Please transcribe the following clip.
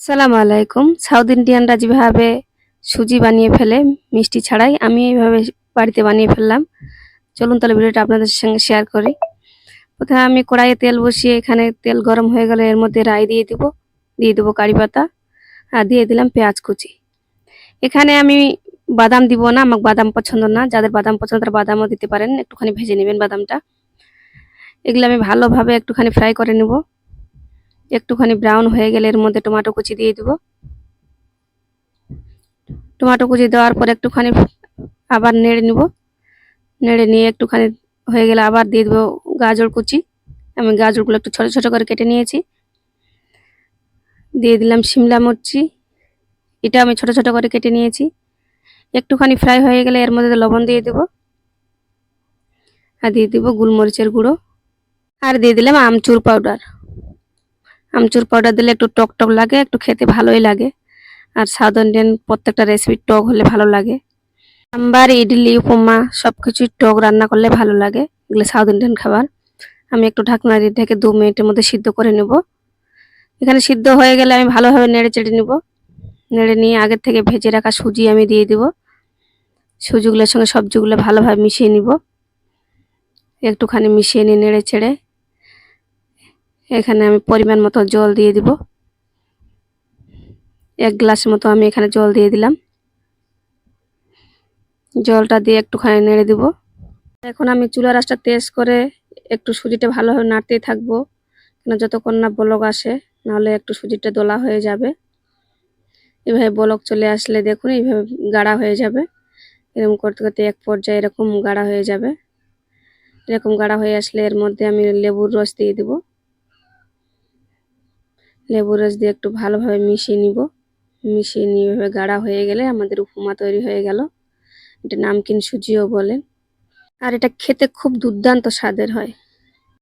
সালামু আলাইকুম। সাউথ ইন্ডিয়ানরা যেভাবে সুজি বানিয়ে ফেলে মিষ্টি ছাড়াই, আমি এইভাবে বাড়িতে বানিয়ে ফেললাম। চলুন তাহলে ভিডিওটা আপনাদের সঙ্গে শেয়ার করি। প্রথমে আমি কড়াইয়ে তেল বসিয়ে, এখানে তেল গরম হয়ে গেলে এর মধ্যে রাই দিয়ে দেবো কারি পাতা, আর দিয়ে দিলাম পেঁয়াজ কুচি। এখানে আমি বাদাম দিব না, আমার বাদাম পছন্দ না। যাদের বাদাম পছন্দ তারা বাদামও দিতে পারেন, একটুখানি ভেজে নেবেন বাদামটা। এগুলো আমি ভালোভাবে একটুখানি ফ্রাই করে নেব। একটুখানি ব্রাউন হয়ে গেলে এর মধ্যে টমেটো কুচি দিয়ে দেবো। টমেটো কুচি দেওয়ার পর একটুখানি আবার নেড়ে নিব। নেড়ে নিয়ে একটুখানি হয়ে গেলে আবার দিয়ে দেবো গাজর কুচি। আমি গাজরগুলো একটু ছোট ছোট করে কেটে নিয়েছি। দিয়ে দিলাম শিমলা মির্চি, এটা আমি ছোট ছোট করে কেটে নিয়েছি। একটুখানি ফ্রাই হয়ে গেলে এর মধ্যে লবণ দিয়ে দেবো, আর দিয়ে দেবো গোলমরিচের গুঁড়ো, আর দিয়ে দিলাম আমচুর পাউডার। আমচুর পাউডার দিলে একটু টক টক লাগে, একটু খেতে ভালোই লাগে। আর সাউথ ইন্ডিয়ান প্রত্যেকটা রেসিপি টক হলে ভালো লাগে। সাম্বার, ইডলি, উপমা সবকিছুই টক রান্না করলে ভালো লাগে। এগুলো সাউথ ইন্ডিয়ান খাবার। আমি একটু ঢাকনা দিয়ে ঢেকে 2 মিনিটের মধ্যে সিদ্ধ করে নেব। এখানে সিদ্ধ হয়ে গেলে আমি ভালোভাবে নেড়ে চেড়ে নেব। নেড়ে নিয়ে আগের থেকে ভেজে রাখা সুজি আমি দিয়ে দেব। সুজিগুলোর সঙ্গে সবজিগুলো ভালোভাবে মিশিয়ে নিব। একটুখানি মিশিয়ে নিয়ে নেড়ে চেড়ে এখানে আমি পরিমাণ মতো জল দিয়ে দিব। 1 গ্লাস মতো আমি এখানে জল দিয়ে দিলাম। জলটা দিয়ে একটুখানি নেড়ে দিব। এখন আমি চুলার আঁচটা তেজ করে একটু সুজিটা ভালোভাবে নাড়তেই থাকবো, কেন যতক্ষণ না বলক আসে, নাহলে একটু সুজিটা দোলা হয়ে যাবে। এভাবে বলক চলে আসলে দেখুন এইভাবে গাঢ়া হয়ে যাবে। এরকম করতে করতে এক পর্যায়ে এরকম গাঢ়া হয়ে যাবে। এরকম গাঢ়া হয়ে আসলে এর মধ্যে আমি লেবুর রস দিয়ে দেব। লেবুর রস দিয়ে একটু ভালোভাবে মিশিয়ে নিব। মিশিয়ে নিয়ে এভাবে গাঢ়া হয়ে গেলে আমাদের উপমা তৈরি হয়ে গেল। এটা নামকিন সুজিও বলেন। আর এটা খেতে খুব দুর্দান্ত স্বাদের হয়।